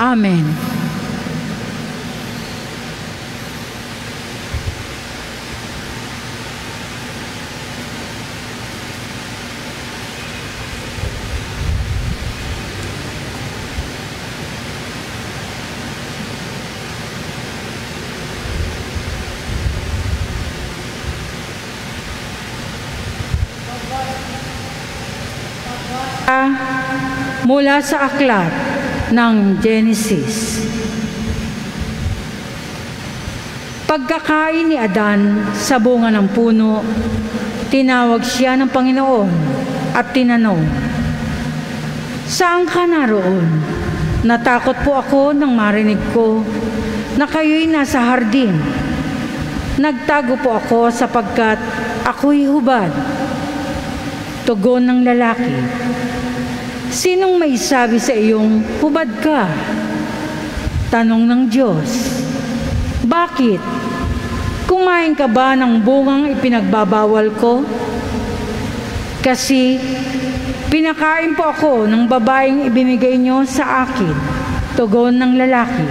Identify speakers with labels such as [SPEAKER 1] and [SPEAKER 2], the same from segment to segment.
[SPEAKER 1] Amen. Mula sa aklat ng Genesis. Pagkakain ni Adan sa bunga ng puno, tinawag siya ng Panginoon at tinanong, "Saan ka naroon?" "Natakot po ako nang marinig ko na kayo'y nasa hardin. Nagtago po ako sapagkat ako'y hubad." Tugon ng lalaki, "Sinong may sabi sa iyong hubad ka?" Tanong ng Diyos, "Bakit? Kumain ka ba ng bungang ipinagbabawal ko?" "Kasi pinakain po ako ng babaeng ibinigay niyo sa akin." Tugon ng lalaki,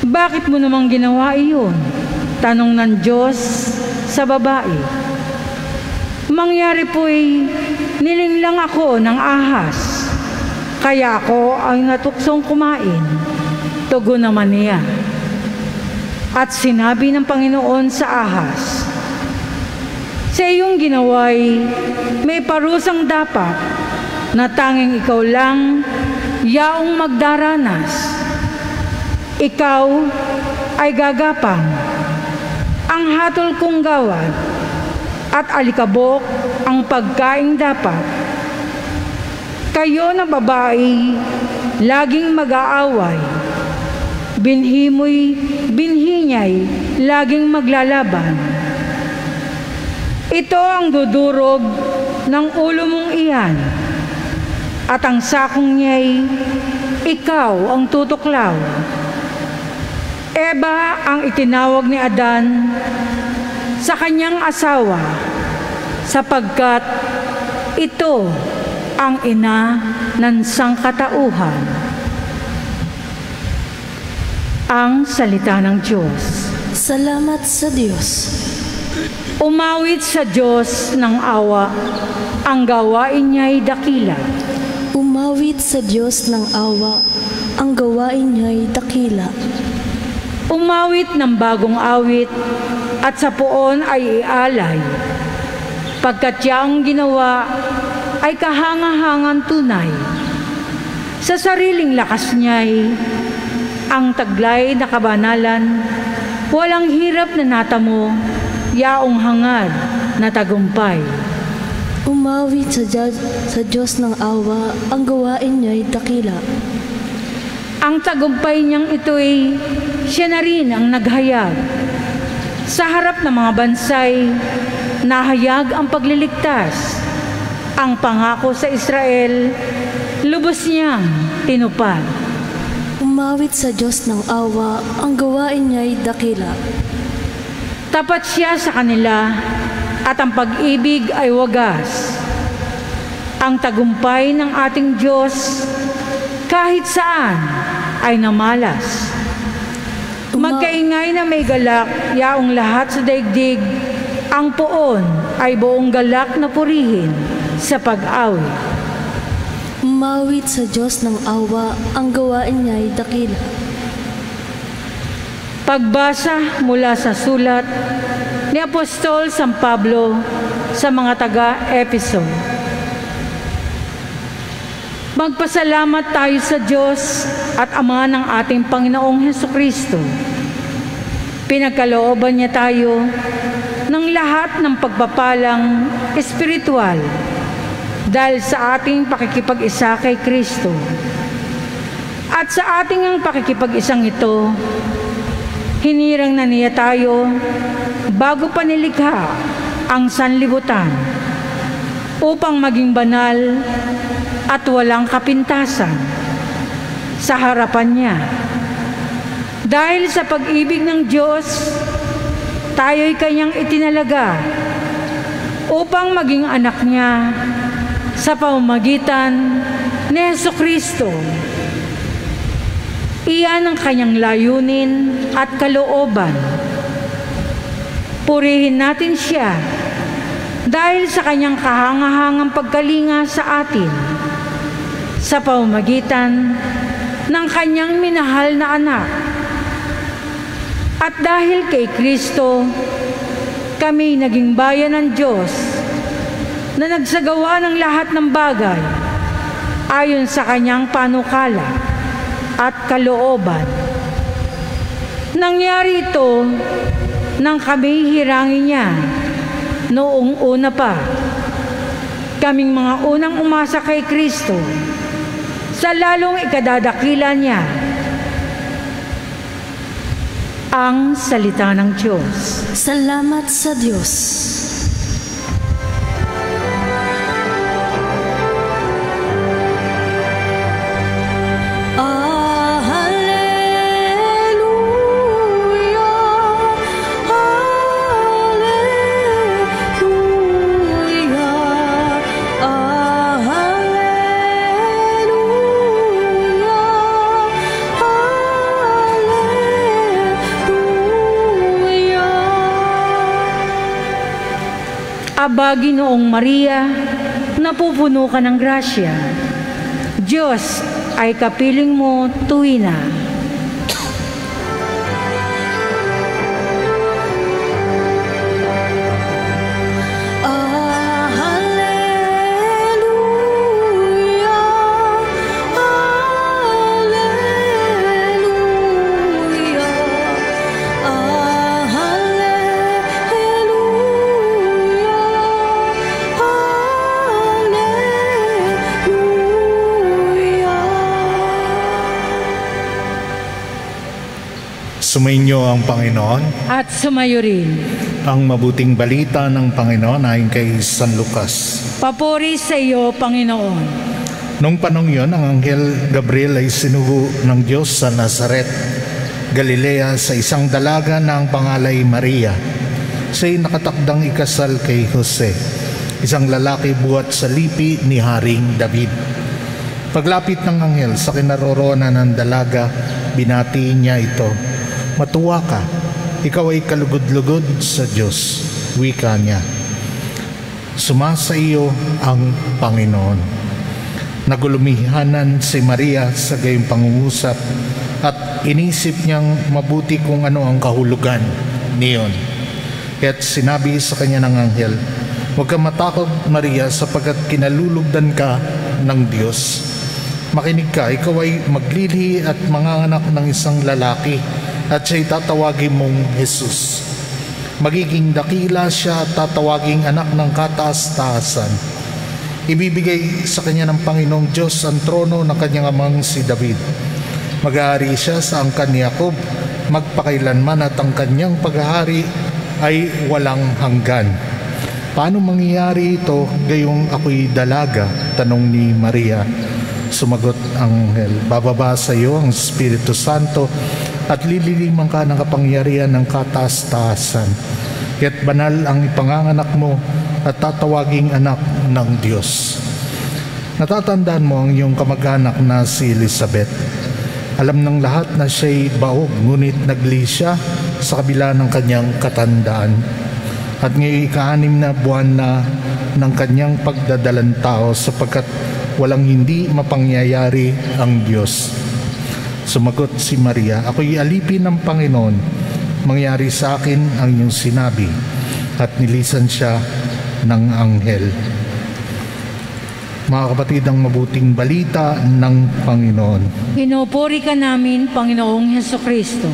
[SPEAKER 1] "Bakit mo namang ginawa iyon?" Tanong ng Diyos sa babae, "Mangyari po'y nilinglang ako ng ahas, kaya ako ay natuksong kumain." Tugon naman niya. At sinabi ng Panginoon sa ahas, "Sa iyong ginawa'y may parusang dapat na tanging ikaw lang yaong magdaranas. Ikaw ay gagapang. Ang hatol kong gawad at alikabok ang pagkain dapat. Kayo na babae, laging mag-aaway. Binhi niya'y laging maglalaban. Ito ang dudurog ng ulo mong iyan, at ang sakong niya'y ikaw ang tutuklaw." Eva ang itinawag ni Adan sa kanyang asawa sapagkat ito ang ina ng sangkatauhan. Ang salita ng Diyos.
[SPEAKER 2] Salamat sa Diyos.
[SPEAKER 1] Umawit sa Diyos ng awa, ang gawain niya'y dakila.
[SPEAKER 2] Umawit sa Diyos ng awa, ang gawain niya'y dakila.
[SPEAKER 1] Umawit ng bagong awit, at sa puon ay ialay, pagkat yaong ginawa ay kahangahangan tunay. Sa sariling lakas niya'y ang taglay na kabanalan, walang hirap na natamo, yaong hangad na tagumpay.
[SPEAKER 2] Umawit sa Diyos ng awa, ang gawain niya'y dakila.
[SPEAKER 1] Ang tagumpay niyang ito'y siya na rin ang naghayag. Sa harap ng mga bansay, nahayag ang pagliligtas. Ang pangako sa Israel, lubos niyang tinupad.
[SPEAKER 2] Umawit sa Diyos ng awa, ang gawain niya'y dakila.
[SPEAKER 1] Tapat siya sa kanila, at ang pag-ibig ay wagas. Ang tagumpay ng ating Diyos, kahit saan ay namalas. Magkaingay na may galak, yaong lahat sa daigdig, ang poon ay buong galak na purihin sa pag-awit.
[SPEAKER 2] Umawit sa Diyos ng awa, ang gawain niya'y dakila.
[SPEAKER 1] Pagbasa mula sa sulat ni Apostol San Pablo sa mga taga-Efeso. Magpasalamat tayo sa Diyos at Ama ng ating Panginoong Hesukristo. Pinagkalooban niya tayo ng lahat ng pagpapalang espiritual dahil sa ating pakikipag-isa kay Kristo. At sa ating ang pakikipag-isang ito, hinirang na niya tayo bago pa nilikha ang sanlibutan upang maging banal at walang kapintasan sa harapan niya. Dahil sa pag-ibig ng Diyos, tayo'y kanyang itinalaga upang maging anak niya sa pamamagitan ni Hesukristo. Iyan ang kanyang layunin at kalooban. Purihin natin siya dahil sa kanyang kahangahangang pagkalinga sa atin sa pamamagitan ng kanyang minahal na anak. At dahil kay Kristo, kami naging bayan ng Diyos na nagsagawa ng lahat ng bagay ayon sa kanyang panukala at kalooban. Nangyari ito nang kami hirangin niya noong una pa. Kaming mga unang umasa kay Kristo sa lalong ikadadakila niya. Ang salita ng Diyos.
[SPEAKER 2] Salamat sa Diyos.
[SPEAKER 1] Aba, Ginoong Maria, napupuno ka ng grasya. Diyos ay kapiling mo tuwina.
[SPEAKER 3] Sumainyo ang Panginoon.
[SPEAKER 1] At sumayo rin.
[SPEAKER 3] Ang mabuting balita ng Panginoon ayon kay San Lucas.
[SPEAKER 1] Papuri sa iyo, Panginoon.
[SPEAKER 3] Nung panong yon, ang Anghel Gabriel ay sinugo ng Diyos sa Nazaret, Galilea, sa isang dalaga na ang pangalay Maria. Siya'y nakatakdang ikasal kay Jose, isang lalaki buhat sa lipi ni Haring David. Paglapit ng anghel sa kinaroroonan ng dalaga, binati niya ito. Matuwa ka, ikaw ay kalugod-lugod sa Diyos, wika niya. Sumasa iyo ang Panginoon. Nagulumihanan si Maria sa gayong pangungusap at inisip niyang mabuti kung ano ang kahulugan niyon. Kaya't sinabi sa kanya ng anghel, huwag kang matakot, Maria, sapagkat kinalulugdan ka ng Diyos. Makinig ka, ikaw ay maglilihi at manganganak ng isang lalaki, at siya'y tatawagin mong Jesus. Magiging dakila siya at tatawaging anak ng kataas-taasan. Ibibigay sa kanya ng Panginoong Diyos ang trono ng kanyang amang si David. Mag-aari siya sa angkan ni Jacob, magpakailanman, at ang kanyang paghahari ay walang hanggan. Paano mangyayari ito gayong ako'y dalaga? Tanong ni Maria. Sumagot ang anghel, bababa sa iyo ang Espiritu Santo at lililiman ka ng kapangyarihan ng kataas-taasan. Kaya't banal ang ipanganganak mo at tatawaging anak ng Diyos. Natatandaan mo ang iyong kamag-anak na si Elizabeth. Alam ng lahat na siya'y baog, ngunit nagli siya sa kabila ng kanyang katandaan. At ngayon ika-6 na buwan na ng kanyang pagdadalang tao, sapagkat walang hindi mapangyayari ang Diyos. Sumagot si Maria, ako'y alipin ng Panginoon, mangyari sa akin ang iyong sinabi. At nilisan siya ng anghel. Mga kapatid, ang mabuting balita ng Panginoon.
[SPEAKER 1] Pinupuri ka namin, Panginoong Hesukristo.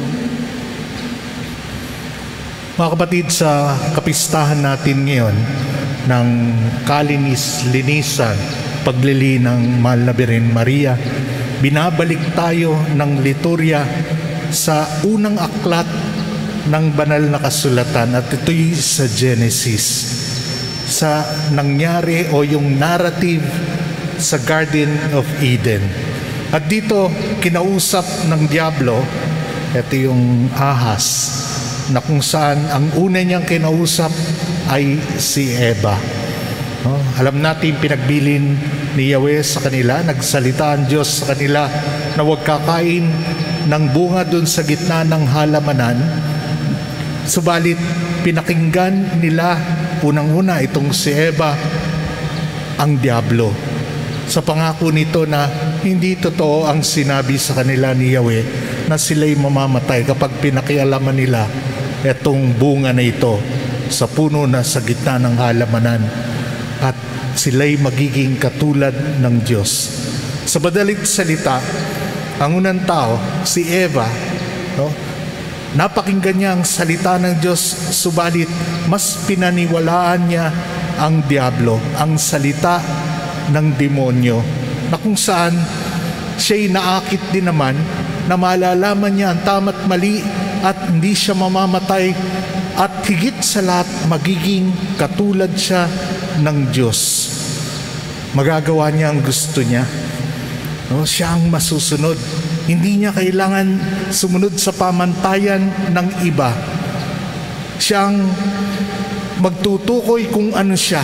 [SPEAKER 3] Mga kapatid, sa kapistahan natin ngayon ng Kalinis-linisan, paglili ng Mahal na Birhen Maria, binabalik tayo ng liturya sa unang aklat ng banal na kasulatan, at ito'y sa Genesis, sa nangyari o yung narrative sa Garden of Eden. At dito kinausap ng Diablo, ito yung ahas, na kung saan ang una niyang kinausap ay si Eva. Alam natin pinagbilin ni Yahweh sa kanila, nagsalita ang Diyos sa kanila na huwag kakain ng bunga dun sa gitna ng halamanan. Subalit pinakinggan nila unang-una itong si Eva ang diablo sa pangako nito na hindi totoo ang sinabi sa kanila ni Yahweh na sila'y mamamatay kapag pinakialaman nila itong bunga na ito sa puno na sa gitna ng halamanan, at sila'y magiging katulad ng Diyos. Sa madaling salita, ang unang tao, si Eva, napakinggan niya ang salita ng Diyos, subalit mas pinaniwalaan niya ang diablo, ang salita ng demonyo, na kung saan siya'y naakit din naman na malalaman niya ang tama't mali at hindi siya mamamatay, at higit sa lahat magiging katulad siya ng Diyos. Magagawa niya ang gusto niya. Siya ang masusunod. Hindi niya kailangan sumunod sa pamantayan ng iba. Siya ang magtutukoy kung ano siya.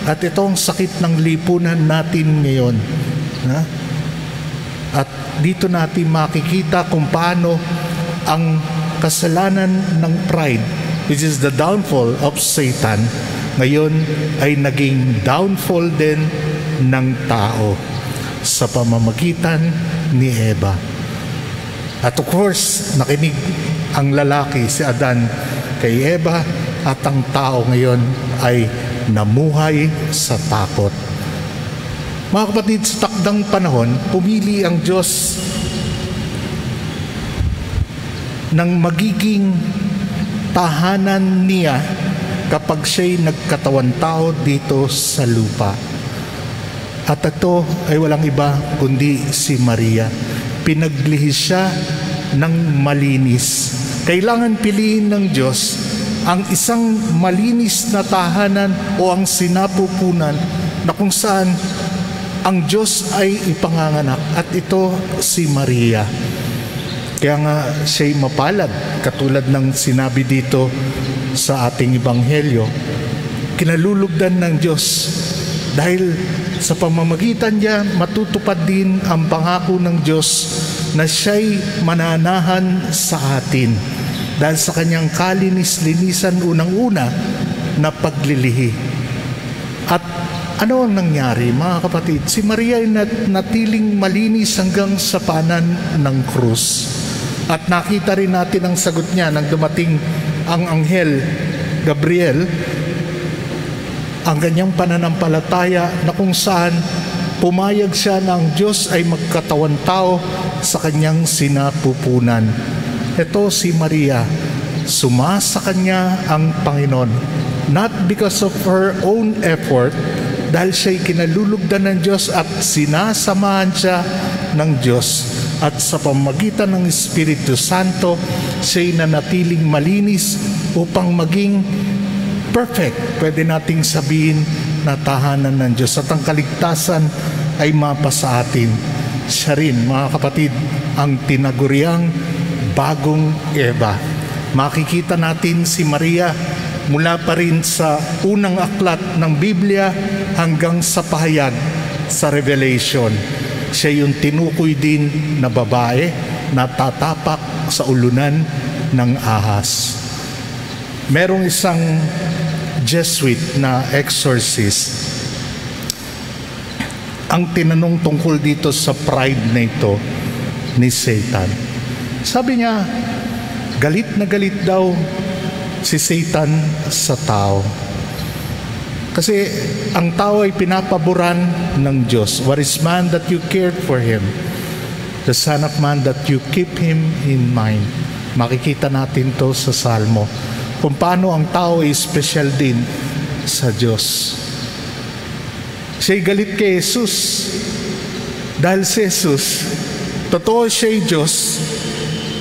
[SPEAKER 3] At ito ang sakit ng lipunan natin ngayon. At dito natin makikita kung paano ang kasalanan ng pride, which is the downfall of Satan, ngayon ay naging downfall din ng tao sa pamamagitan ni Eva. At of course, nakinig ang lalaki, si Adan, kay Eva, at ang tao ngayon ay namuhay sa takot. Mga kapatid, sa takdang panahon, pumili ang Diyos ng magiging tahanan niya kapag siya'y nagkatawan tao dito sa lupa. At ito ay walang iba kundi si Maria. Pinaglihis siya ng malinis. Kailangan piliin ng Diyos ang isang malinis na tahanan o ang sinapupunan na kung saan ang Diyos ay ipanganganak, at ito si Maria. Kaya nga siya'y mapalad, katulad ng sinabi dito sa ating ebanghelyo, kinalulugdan ng Diyos dahil sa pamamagitan niya matutupad din ang pangako ng Diyos na siya'y mananahan sa atin dahil sa kanyang kalinis-linisan unang-una na paglilihi. At ano ang nangyari, mga kapatid? Si Maria ay natiling malinis hanggang sa panan ng krus. At nakita rin natin ang sagot niya nang dumating ang anghel Gabriel, ang kanyang pananampalataya na kung saan pumayag siya na ang Diyos ay magkatawan tao sa kanyang sinapupunan. Ito si Maria, sumasa kanya ang Panginoon, not because of her own effort, dahil siya'y kinalulugdan ng Diyos at sinasamahan siya ng Diyos. At sa pamamagitan ng Espiritu Santo, siya'y nanatiling malinis upang maging perfect. Pwede nating sabihin na tahanan ng Diyos. At ang kaligtasan ay mapasa atin. Siya rin, mga kapatid, ang tinaguriang bagong Eva. Makikita natin si Maria mula pa rin sa unang aklat ng Biblia hanggang sa pahayag sa Revelation. Siya yung tinukoy din na babae na tatapak sa ulunan ng ahas. Merong isang Jesuit na exorcist ang tinanong tungkol dito sa pride na ito ni Satan. Sabi niya, galit na galit daw si Satan sa tao. Kasi ang tao ay pinapaboran ng Diyos. What is man that you cared for him? The Son of Man that you keep him in mind. Makikita natin to sa Salmo. Kung paano ang tao ay special din sa Diyos. Siya'y galit kay Jesus. Dahil si Jesus, totoo siya'y Diyos.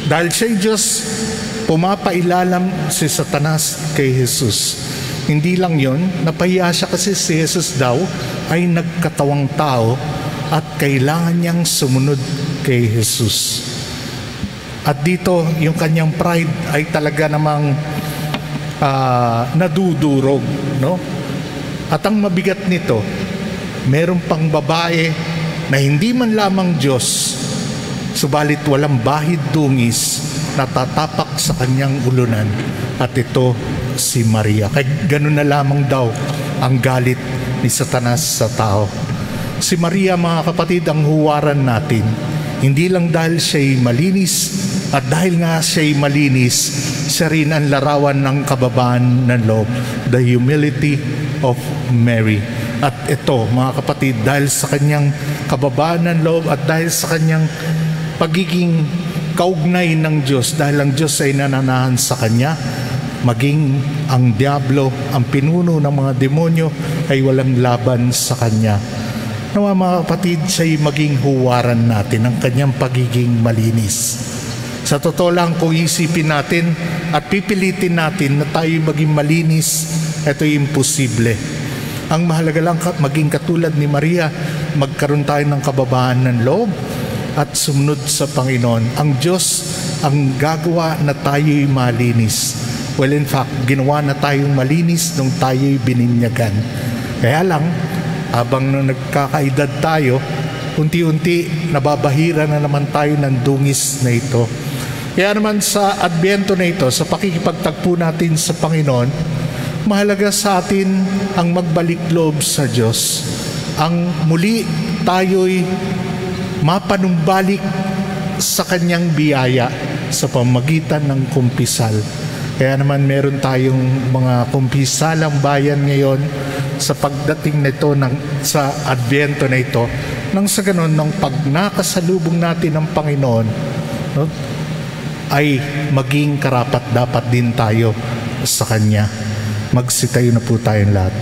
[SPEAKER 3] Dahil siya'y Diyos, pumapailalam si Satanas kay Jesus. Hindi lang yon, napahiya siya kasi si Jesus daw ay nagkatawang tao at kailangan niyang sumunod kay Jesus. At dito, yung kanyang pride ay talaga namang nadudurog, no? At ang mabigat nito, meron pang babae na hindi man lamang Diyos, subalit walang bahid dungis na tatapak sa kanyang ulunan, at ito si Maria. Kaya ganun na lamang daw ang galit ni Satanas sa tao. Si Maria, mga kapatid, ang huwaran natin. Hindi lang dahil siya'y malinis, at dahil nga siya'y malinis, siya rin ang larawan ng kababaan ng loob, the humility of Mary. At ito, mga kapatid, dahil sa kanyang kababaan ng loob at dahil sa kanyang pagiging kaugnay ng Diyos, dahil ang Diyos ay nananahan sa kanya, maging ang diablo, ang pinuno ng mga demonyo, ay walang laban sa kanya. Nawa, mga kapatid, siya'y maging huwaran natin ang kanyang pagiging malinis. Sa totoo lang, kung isipin natin at pipilitin natin na tayo maging malinis, ito'y imposible. Ang mahalaga lang maging katulad ni Maria, magkaroon tayo ng kababaan ng loob at sumunod sa Panginoon. Ang Diyos ang gagawa na tayo'y malinis. Well, in fact, ginawa na tayong malinis nung tayo'y bininyagan. Kaya lang, habang nagkakaedad tayo, unti-unti nababahira na naman tayo ng dungis na ito. Kaya naman sa Adbyento na ito, sa pakikipagtagpo natin sa Panginoon, mahalaga sa atin ang magbalik loob sa Diyos. Ang muli tayo'y mapanumbalik sa kanyang biyaya sa pamagitan ng kumpisal. Kaya naman meron tayong mga kumpisalang bayan ngayon sa pagdating nito sa Adbyento na ito, nang sa ganon, nang pag nakasalubong natin ang Panginoon, no, ay maging karapat-dapat din tayo sa Kanya. Magsitayo na po tayong lahat.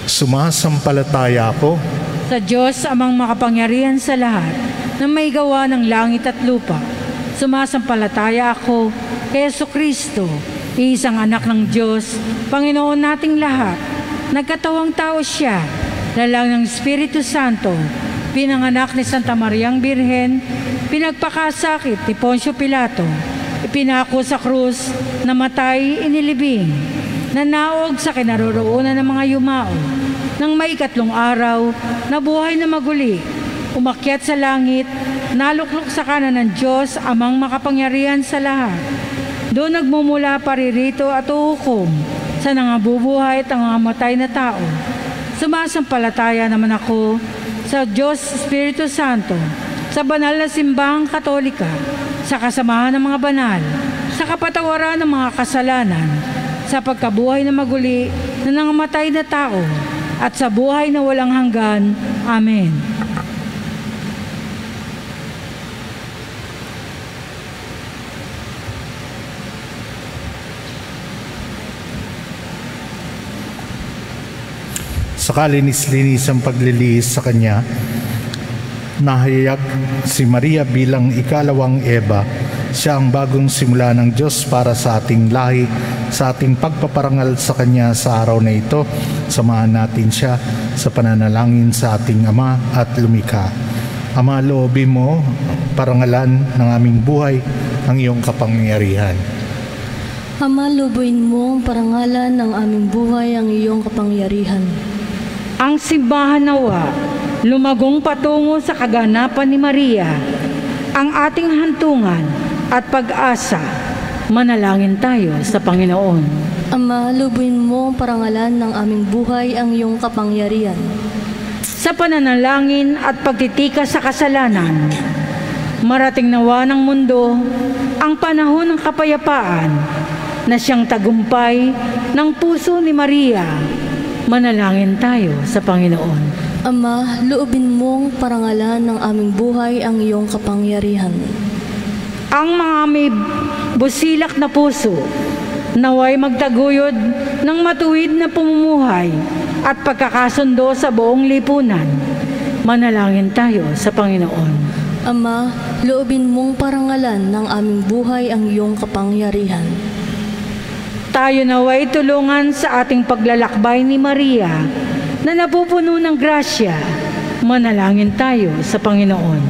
[SPEAKER 3] Sumasampalataya ako
[SPEAKER 1] sa Diyos amang makapangyarihan sa lahat, na may gawa ng langit at lupa. Sumasampalataya ako kay Jesucristo, isang anak ng Diyos, Panginoon nating lahat. Nagkatawang tao siya, lalang ng Espiritu Santo, pinanganak ni Santa Mariang Birhen, pinagpakasakit ni Poncio Pilato, ipinako sa krus, namatay, inilibing, nanaog sa kinaroroonan ng mga yumao. Nang may 3 araw, nabuhay na maguli, umakyat sa langit, naluklok sa kanan ng Diyos amang makapangyarihan sa lahat. Doon nagmumula paririto at uhukom sa nangabubuhay at nangamatay na tao. Sumasampalataya naman ako sa Diyos Espiritu Santo, sa banal na simbahang Katolika, sa kasamahan ng mga banal, sa kapatawaran ng mga kasalanan, sa pagkabuhay na maguli na nangamatay na tao, at sa buhay na walang hanggan. Amen.
[SPEAKER 3] Sa kalinis-linis ang paglilihis sa Kanya, nahayag si Maria bilang ikalawang Eva. Siya ang bagong simula ng Diyos para sa ating lahi, sa ating pagpaparangal sa Kanya sa araw na ito. Samahan natin siya sa pananalangin sa ating Ama at Lumikha. Ama, loobin mo, parangalan ng aming buhay ang iyong kapangyarihan.
[SPEAKER 2] Ama, loobin mo, parangalan ng aming buhay ang iyong kapangyarihan.
[SPEAKER 1] Ang simbahan nawa, lumagong patungo sa kaganapan ni Maria, ang ating hantungan at pag-asa. Manalangin tayo sa Panginoon.
[SPEAKER 2] Ama, lubuin mo parangalan ng aming buhay ang iyong kapangyarihan.
[SPEAKER 1] Sa pananalangin at pagtitika sa kasalanan, marating nawa ng mundo ang panahon ng kapayapaan na siyang tagumpay ng puso ni Maria. Manalangin tayo sa Panginoon.
[SPEAKER 2] Ama, loobin mong parangalan ng aming buhay ang iyong kapangyarihan.
[SPEAKER 1] Ang mga may busilak na puso, naway magtaguyod ng matuwid na pamumuhay at pagkakasundo sa buong lipunan. Manalangin tayo sa Panginoon.
[SPEAKER 2] Ama, loobin mong parangalan ng aming buhay ang iyong kapangyarihan.
[SPEAKER 1] Tayo naway tulungan sa ating paglalakbay ni Maria na napupuno ng grasya. Manalangin tayo sa Panginoon.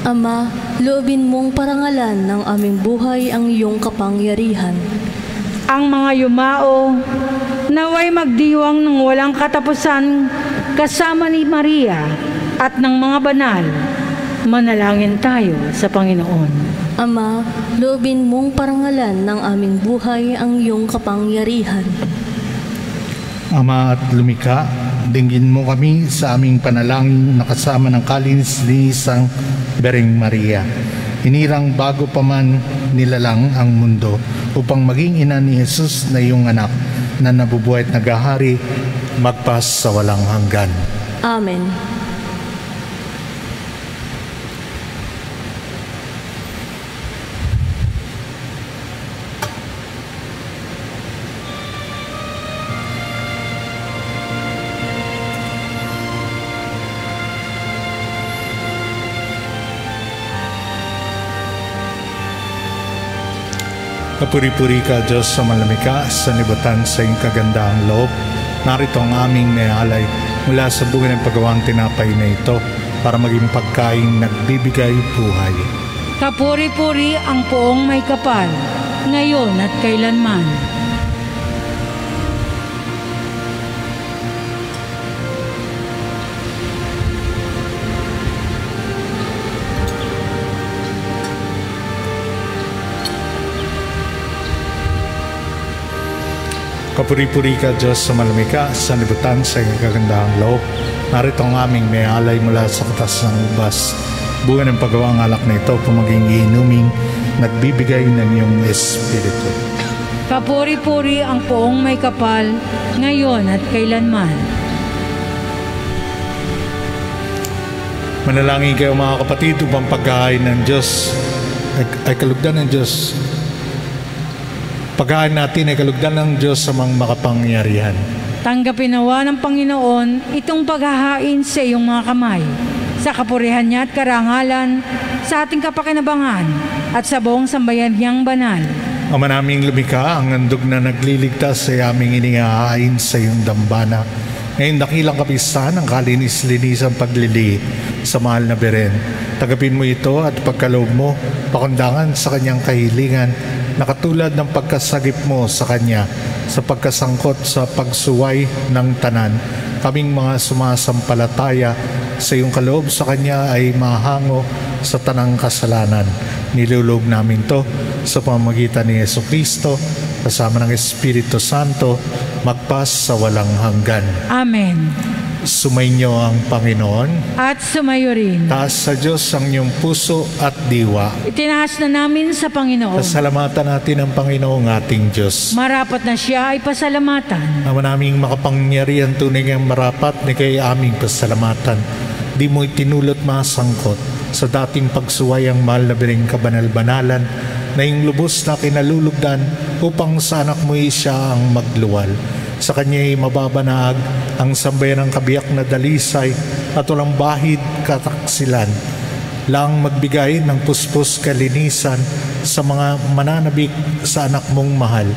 [SPEAKER 2] Ama, loobin mong parangalan ng aming buhay ang iyong kapangyarihan.
[SPEAKER 1] Ang mga yumao, naway magdiwang ng walang katapusan kasama ni Maria at ng mga banal. Manalangin tayo sa Panginoon.
[SPEAKER 2] Ama, loobin mong parangalan ng aming buhay ang iyong kapangyarihan.
[SPEAKER 3] Ama at lumikha, dinggin mo kami sa aming panalangin na kasama ng kalinis-linisang Bereng Maria. Hinirang bago pa man nilalang ang mundo upang maging ina ni Jesus na iyong anak na nabubuhay at naghahari magpas sa walang hanggan.
[SPEAKER 2] Amen.
[SPEAKER 3] Kapuri-puri ka, Diyos sa malamika, sa nibutan sa iyong kagandahang loob. Narito ang aming mayalay mula sa bunga ng paggawang tinapay na ito para maging pagkain nagbibigay buhay.
[SPEAKER 1] Kapuri-puri ang poong may kapal, ngayon at kailanman.
[SPEAKER 3] Kapuri-puri ka, Diyos sa malamika, sa libutan sa iyong kagandahang loob. Narito ang aming mayalay mula sa katas ng ubas. Bunga ng paggawang alak na ito pumaging inuming nagbibigay ng iyong Espiritu.
[SPEAKER 1] Kapuri-puri ang poong may kapal, ngayon at kailanman.
[SPEAKER 3] Manalangin kayo mga kapatid upang pagkain ng Diyos ay kalugdan ng Diyos. Pagkain natin ay kalugdan ng Diyos sa mga makapangyarihan.
[SPEAKER 1] Tanggapin nawa ng Panginoon itong paghahain sa iyong mga kamay, sa kapurihan niya at karangalan, sa ating kapakinabangan at sa buong sambayan niyang banal.
[SPEAKER 3] Ama naming lumikha, ang handog na nagliligtas sa aming inihahain sa iyong dambana. Ngayon dakilang kapistahan ang kalinis-linisang pagliliit sa mahal na Beren. Tagapin mo ito at pagkaloob mo, pakundangan sa kanyang kahilingan, na katulad ng pagkasagip mo sa kanya sa pagkasangkot sa pagsuway ng tanan. Kaming mga sumasampalataya sa iyong kaloob sa kanya ay mahango sa tanang kasalanan. Nilulog namin to sa pamamagitan ni Jesucristo kasama ng Espiritu Santo magpas sa walang hanggan.
[SPEAKER 1] Amen.
[SPEAKER 3] Sumainyo ang Panginoon
[SPEAKER 1] At sumayo rin.
[SPEAKER 3] taas sa Diyos ang iyong puso at diwa.
[SPEAKER 1] Itinaas na namin sa Panginoon.
[SPEAKER 3] Pasalamatan natin ang Panginoong ating Diyos.
[SPEAKER 1] Marapat na siya ay pasalamatan.
[SPEAKER 3] Ama naming makapangyarihan, tunay ang marapat ni kay aming pasalamatan. Di mo itinulot masangkot sa dating pagsuway ang mahal na Bereng kabanal-banalan na iyong lubos na kinalulugdan upang sa anak mo siya ang magluwal. Sa kanya'y mababanag ang sambayan ng kabiyak na dalisay at walang bahid kataksilan. Lang magbigay ng puspos kalinisan sa mga mananabik sa anak mong mahal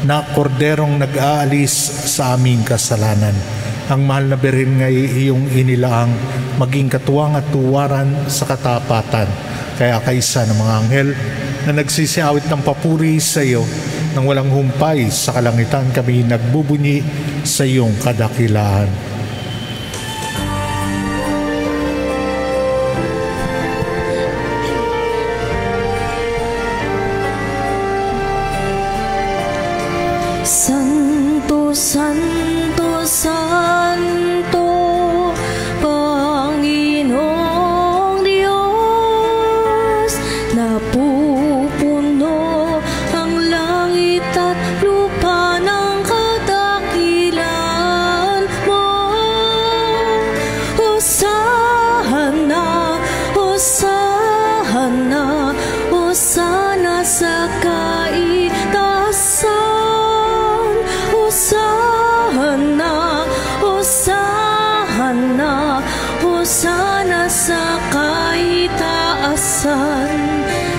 [SPEAKER 3] na korderong nag-aalis sa aming kasalanan. Ang mahal na Beren ngay iyong inilaang maging katuwang at tuwaran sa katapatan. Kaya kaisa ng mga anghel na nagsisiawit ng papuri sa iyo, nang walang humpay sa kalangitan kami nagbubunyi sa iyong kadakilaan.
[SPEAKER 2] Santo, Santo, Santo, Panginoong Diyos, napupuno ang langit at lupa ng kadakilan mo. Hosana, Hosana, Hosana sa kaitaasan. Hosana, Hosana, Hosana sa kaitaasan.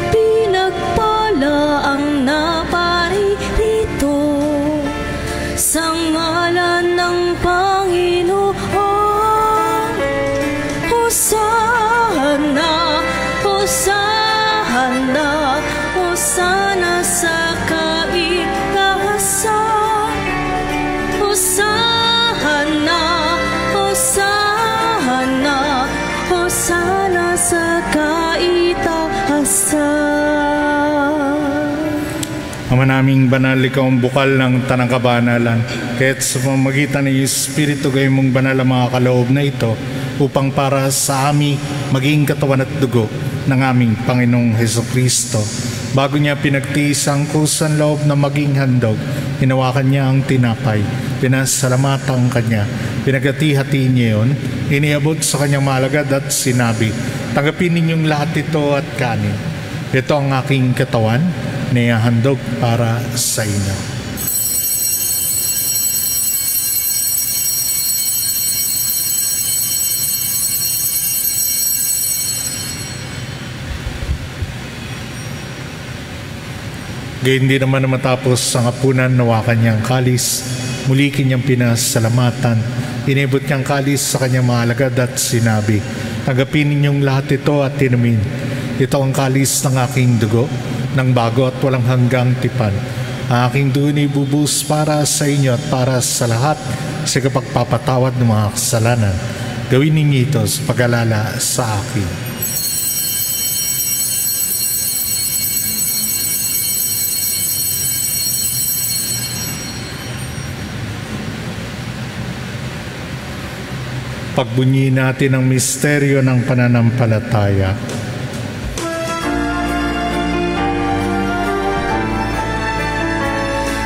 [SPEAKER 2] Pinagpala ang naparirito sa ngalan ng Panginoon. Hosana, Hosana, Hosana sa kaitaasan. Hosana, Hosana, Hosana sa
[SPEAKER 3] Ama naming banal, ikaw ang bukal ng tanang kabanalan. Kaya't sa pamamagitan ng Espiritu gayon mong banal ang mga kaloob na ito upang para sa amin maging katawan at dugo ng aming Panginoong Hesukristo. Bago niya pinagtiis ang kusan loob na maging handog, hinawakan niya ang tinapay, pinasalamatan kanya, pinagati-hati niya yun, iniabot sa kanyang malagad at sinabi, tanggapin ninyong lahat ito at kanin. Ito ang aking katawan, niyahandog para sa inyo. Gayun din naman na matapos ang hapunan, nawa kanyang kalis, muli kanyang pinasalamatan, inibot niyang kalis sa kanyang mga alagad at sinabi, tanggapin ninyong lahat ito at inumin. Ito ang kalis ng aking dugo, ng bago at walang hanggang tipan. Ang aking dugo ni bubus para sa inyo at para sa lahat sa kapagpapatawad ng mga kasalanan. Gawin ninyo ito sa pag-alala sa akin. Pagbunyi natin ang misteryo ng pananampalataya.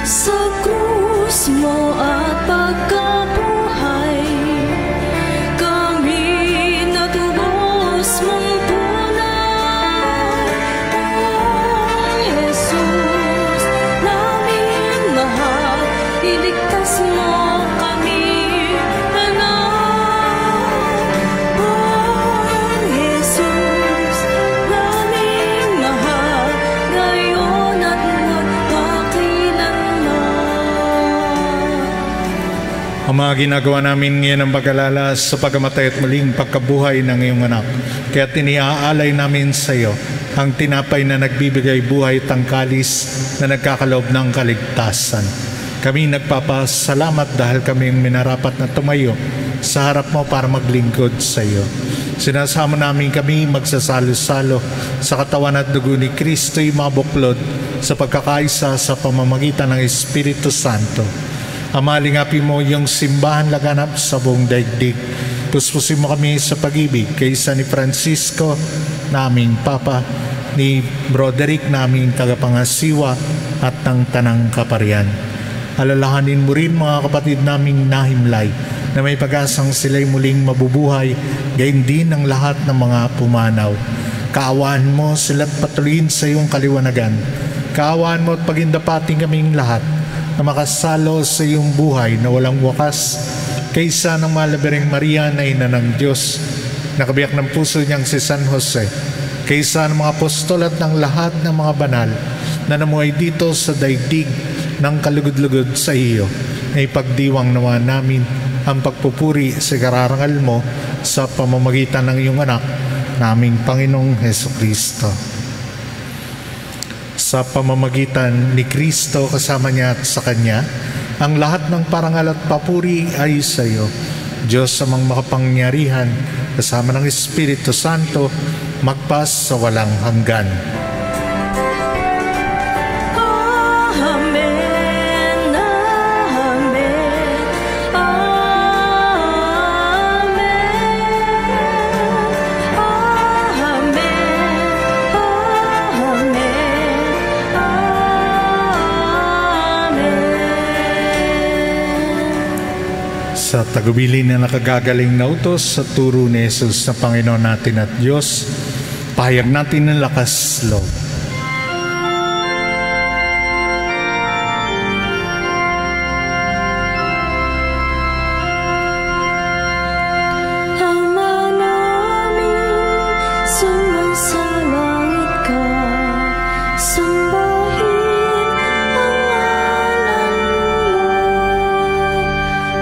[SPEAKER 2] Sa krus mo at pagkabuhay, kami natubos mong tunay. O Jesus, naming mahal, iligtas mo kami, anak. O Jesus, naming mahal, ngayon at
[SPEAKER 3] Ang mga ginagawa namin ngayon ang pag-alala sa pagkamatay at muling pagkabuhay ng iyong anak. Kaya tiniaalay namin sa iyo ang tinapay na nagbibigay buhay at ang kalis na nagkakaloob ng kaligtasan. Kami nagpapasalamat dahil kami minarapat na tumayo sa harap mo para maglingkod sa iyo. Sinasama namin kami magsasalo-salo sa katawan at dugo ni Kristo'y mabuklod sa pagkakaisa sa pamamagitan ng Espiritu Santo. Amalingapin mo yung simbahan laganap sa buong daigdig. Puspusin mo kami sa pag-ibig kaysa ni Francisco, naming Papa, ni Broderick, naming tagapangasiwa, at ng Tanang Kaparian. Alalahanin mo rin mga kapatid naming nahimlay na may pag-asang sila'y muling mabubuhay, gayon din ang lahat ng mga pumanaw. Kaawaan mo sila't patuloyin sa iyong kaliwanagan. Kaawaan mo at pagindapating kaming lahat na makasalo sa iyong buhay na walang wakas kaysa ng Malabereng Maria na ina ng Diyos, nakabiyak ng puso niyang si San Jose, kaysa ng mga apostol at ng lahat ng mga banal na namuhay dito sa daigdig ng kalugod-lugod sa iyo, na ipagdiwang nawa namin ang pagpupuri sa kararangal mo sa pamamagitan ng iyong anak, naming Panginoong Hesukristo. Sa pamamagitan ni Kristo kasama niya at sa Kanya, ang lahat ng parangal at papuri ay sa iyo, Diyos amang makapangyarihan, kasama ng Espiritu Santo, magpas sa walang hanggan. Sa tagubilin na nakagagaling na utos sa turo ni Jesus na Panginoon natin at Diyos, pahayag natin ng lakas loob.
[SPEAKER 2] Ama namin, sumasalangit ka, sambahin ang ngalan mo.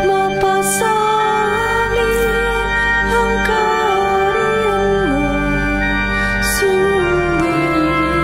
[SPEAKER 2] Mapasa amin ang kaharian mo, sundin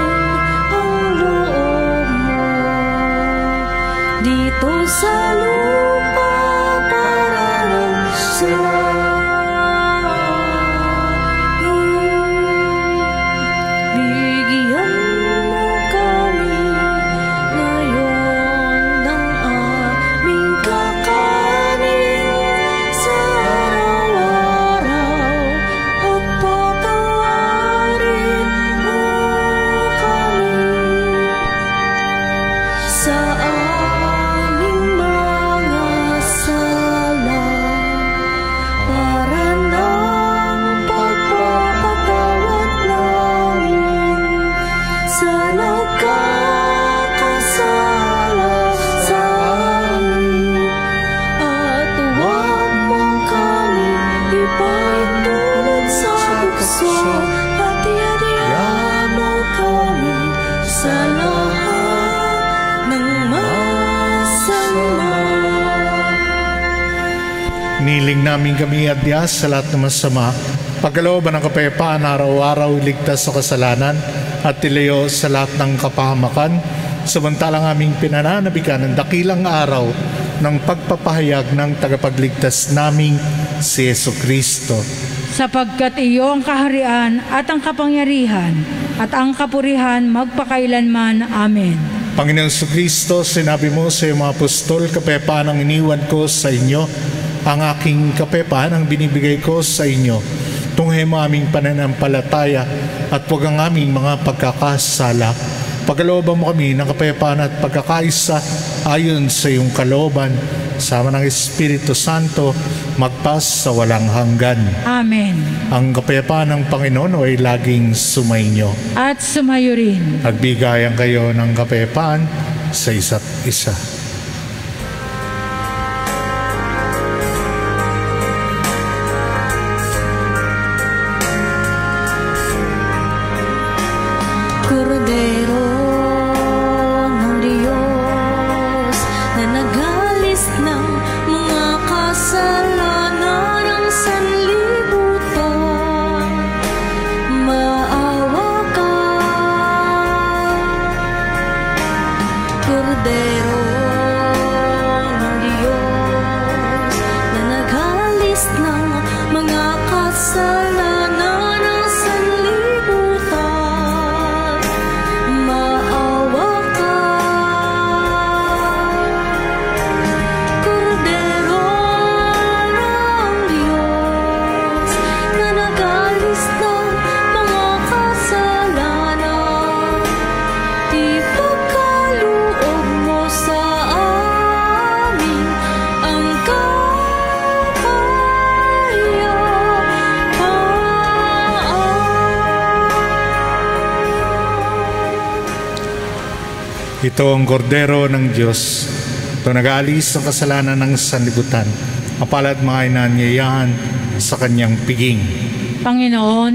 [SPEAKER 3] Hinihiling namin kami at Diyas sa lahat ng masama, pagkalooban ng kapayapaan araw-araw, iligtas sa kasalanan at tilayo sa lahat ng kapahamakan, samantalang aming pinananabikan ng dakilang araw ng pagpapahayag ng tagapagligtas naming si Jesucristo.
[SPEAKER 1] Sapagkat iyo ang kaharian at ang kapangyarihan at ang kapurihan magpakailanman. Amen.
[SPEAKER 3] Panginoong Jesucristo, sinabi mo sa iyong mga apostol, kapayapaan ang iniwan ko sa inyo, ang aking kapayapaan ang binibigay ko sa inyo. Tunghayin mo aming pananampalataya at huwag ang aming mga pagkakasala. Pagkalooban mo kami ng kapayapaan at pagkakaisa ayon sa iyong kalooban, sama ng Espiritu Santo, magpas sa walang hanggan.
[SPEAKER 1] Amen.
[SPEAKER 3] Ang kapayapaan ng Panginoon ay laging sumainyo.
[SPEAKER 1] At sumayo rin.
[SPEAKER 3] Nagbigayan kayo ng kapayapaan sa isa't isa.
[SPEAKER 2] Kordero ng Diyos na nagalis ng mga kasalanan ng sanlibutan, maawa ka. Kordero ng Diyos na nagalis ng mga kasalanan ng sanlibutan, maawa ka. Kordero ng Diyos na nagalis ng mga kasalanan, ipagkaloob mo sa amin ang kapayapaan.
[SPEAKER 3] Ito ang kordero ng Diyos. Ito nag-aalis ng kasalanan ng sanlibutan. Mapalad mga inanyayahan sa kanyang piging.
[SPEAKER 1] Panginoon,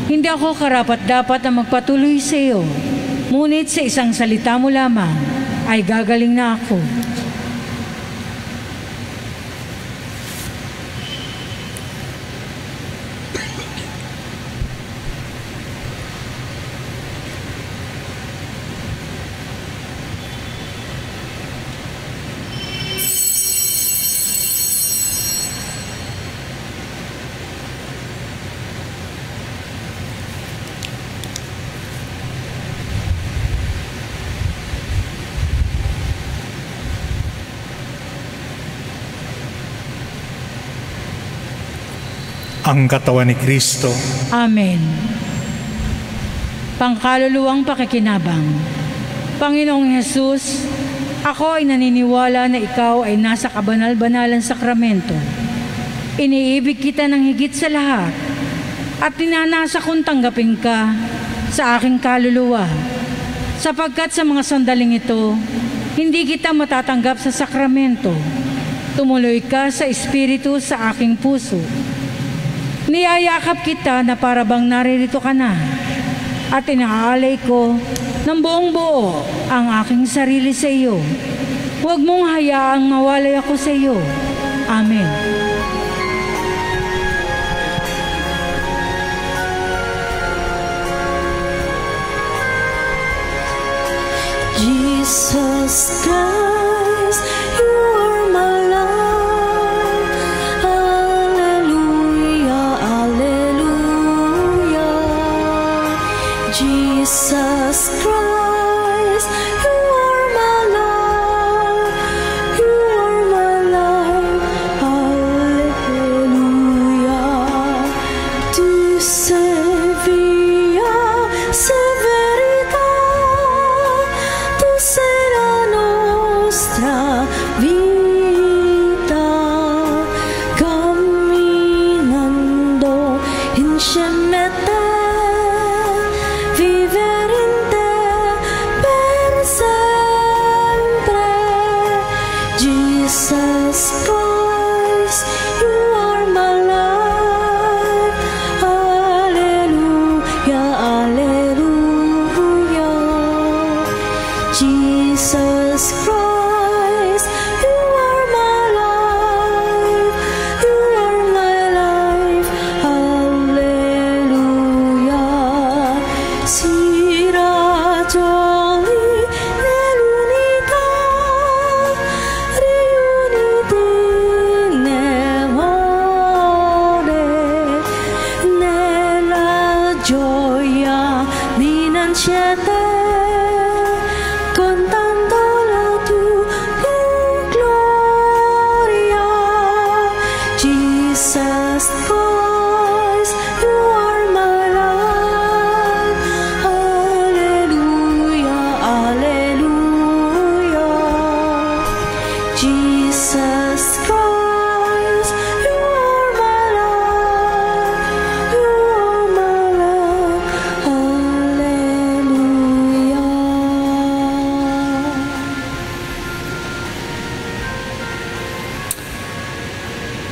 [SPEAKER 1] hindi ako karapat-dapat na magpatuloy sa iyo. Ngunit sa isang salita mo lamang ay gagaling na ako.
[SPEAKER 3] Ang katawan ni Kristo.
[SPEAKER 1] Amen. Pangkaluluwang pakikinabang. Panginoong Jesus, ako ay naniniwala na ikaw ay nasa kabanal-banalan sakramento. Iniibig kita ng higit sa lahat at tinanasa kong tanggapin ka sa aking kaluluwa. Sapagkat sa mga sandaling ito, hindi kita matatanggap sa sakramento. Tumuloy ka sa Espiritu sa aking puso. Niyayakap kita na para bang naririto ka na at inaalay ko ng buong buo ang aking sarili sa iyo. Huwag mong hayaang mawalay ako sa iyo. Amen.
[SPEAKER 2] Jesus Christ, you are my life. Alleluia, alleluia. Jesus Christ, you are my life. You are my life. Alleluia. Tu sei via severità. Tu sei la nostra vita, camminando insieme a te, vivere in te per sempre. Jesus Christ, you are my life. Alleluia, alleluia. Jesus Christ, you are my life. You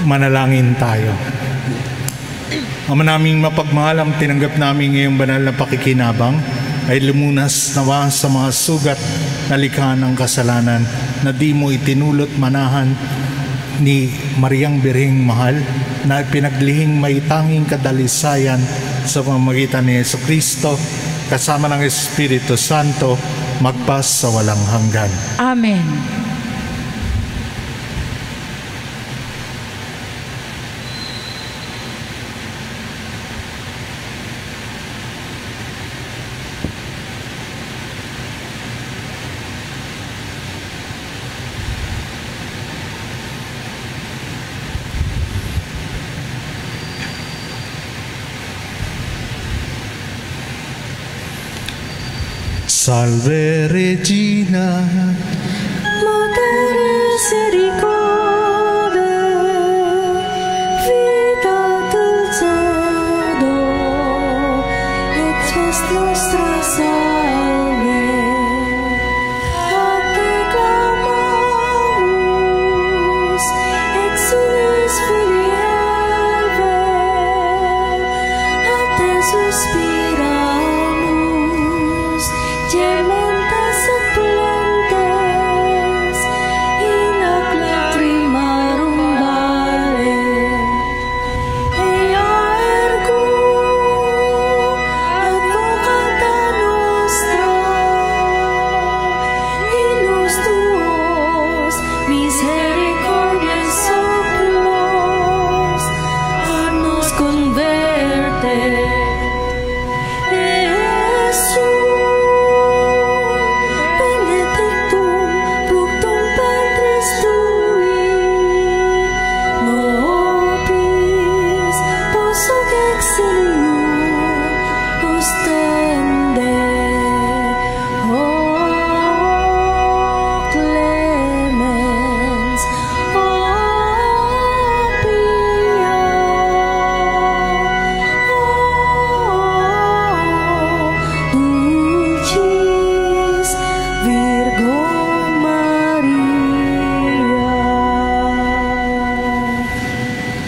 [SPEAKER 3] Manalangin tayo. Ama naming mapagmahal, ang tinanggap namin ngayong banal na pakikinabang ay lumunas nawa sa mga sugat na likha ng kasalanan na di mo itinulot manahan ni Mariang Birheng Mahal na pinaglihing may tanging kadalisayan sa pamamagitan ni Jesucristo kasama ng Espiritu Santo magpas sa walang hanggan.
[SPEAKER 1] Amen.
[SPEAKER 3] Salve Regina,
[SPEAKER 2] Mater Misericordiae, vita dulcedo, et spes nostra salve. A te clamamus, exules Filii Eve, a te suspiramus, gementes suppliantes, in ac lacrimarum vale. Ea ergo advocata nostra, in nos tuos misericordiae oculos, a nos converte.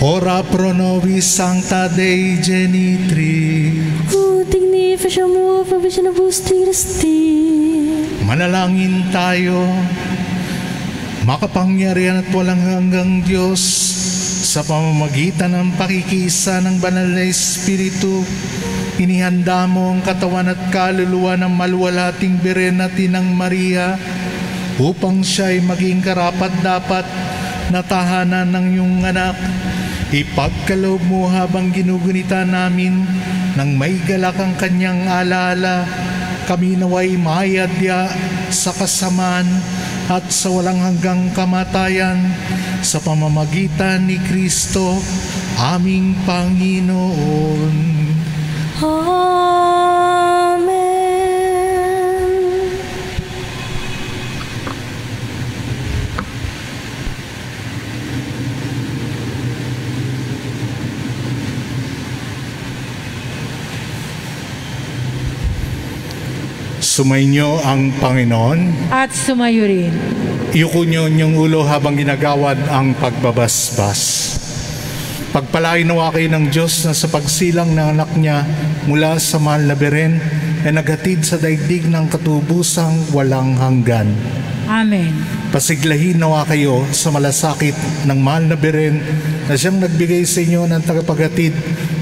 [SPEAKER 3] Ora pro nobis Sancta Dei Genitrix.
[SPEAKER 2] Ut dignificiamur provisionibus Christi.
[SPEAKER 3] Manalangin tayo. Makapangyarihan at walang hanggang Diyos, sa pamamagitan ng pakikisa ng banal na Espiritu, inihanda mo ang katawan at kaluluwa ng maluwalhating Birhen na Tinang Maria upang siya ay maging karapat-dapat na tahanan ng iyong anak. Ipagkaloob mo habang ginugunita namin ng may galak ang kanyang alaala, kami naway mahayadya sa kasamaan at sa walang hanggang kamatayan sa pamamagitan ni Kristo, aming Panginoon.
[SPEAKER 2] Amen.
[SPEAKER 3] Sumainyo ang Panginoon.
[SPEAKER 1] At sumayo rin.
[SPEAKER 3] Iyuko niyo inyong ulo habang ginagawad ang pagbabasbas. Pagpalain nawa kayo ng Diyos na sa pagsilang ng anak niya mula sa mahal na Birhen ay naghatid sa daigdig ng katubusang walang hanggan.
[SPEAKER 1] Amen.
[SPEAKER 3] Pasiglahin nawa kayo sa malasakit ng mahal na Birhen na siyang nagbigay sa inyo ng tagapaghatid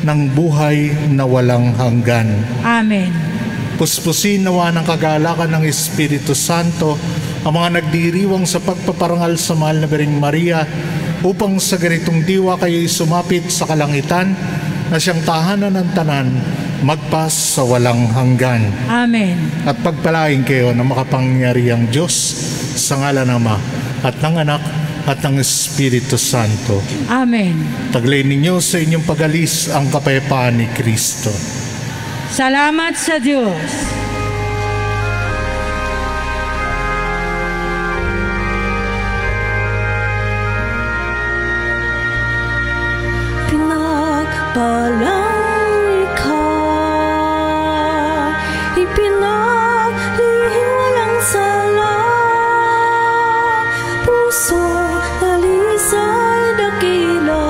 [SPEAKER 3] ng buhay na walang hanggan.
[SPEAKER 1] Amen.
[SPEAKER 3] Puspusin nawa ng kagalakan ng Espiritu Santo ang mga nagdiriwang sa pagpaparangal sa mahal na Birheng Maria, upang sa ganitong diwa kayo'y sumapit sa kalangitan na siyang tahanan ng tanan, magpas sa walang hanggan.
[SPEAKER 1] Amen.
[SPEAKER 3] At pagpalain kayo ng makapangyarihang Diyos sa ngalan ng Ama at ng Anak at ng Espiritu Santo.
[SPEAKER 1] Amen.
[SPEAKER 3] Taglay ninyo sa inyong pag-alis ang kapayapaan ni Kristo.
[SPEAKER 1] Salamat sa Diyos.
[SPEAKER 2] Pinagpalang ka, ipinaglihim walang sala, puso dalisay dakila.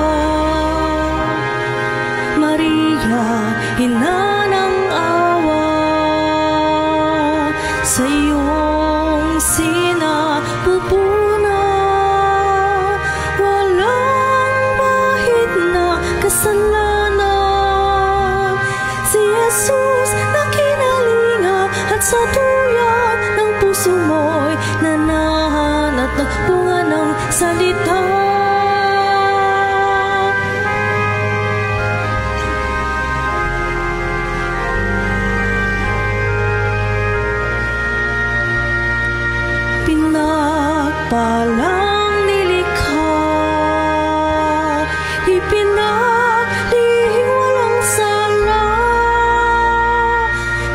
[SPEAKER 2] Maria, ina ng awa, sa iyong sinapupuna, walang bahid na kasalanan. Si Jesus na kinalinga at sa tuyat ng puso mo'y nanahan at nagbunga ng salita. Pinagpalang nilikha, ipinaglihim walang sala,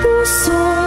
[SPEAKER 2] puso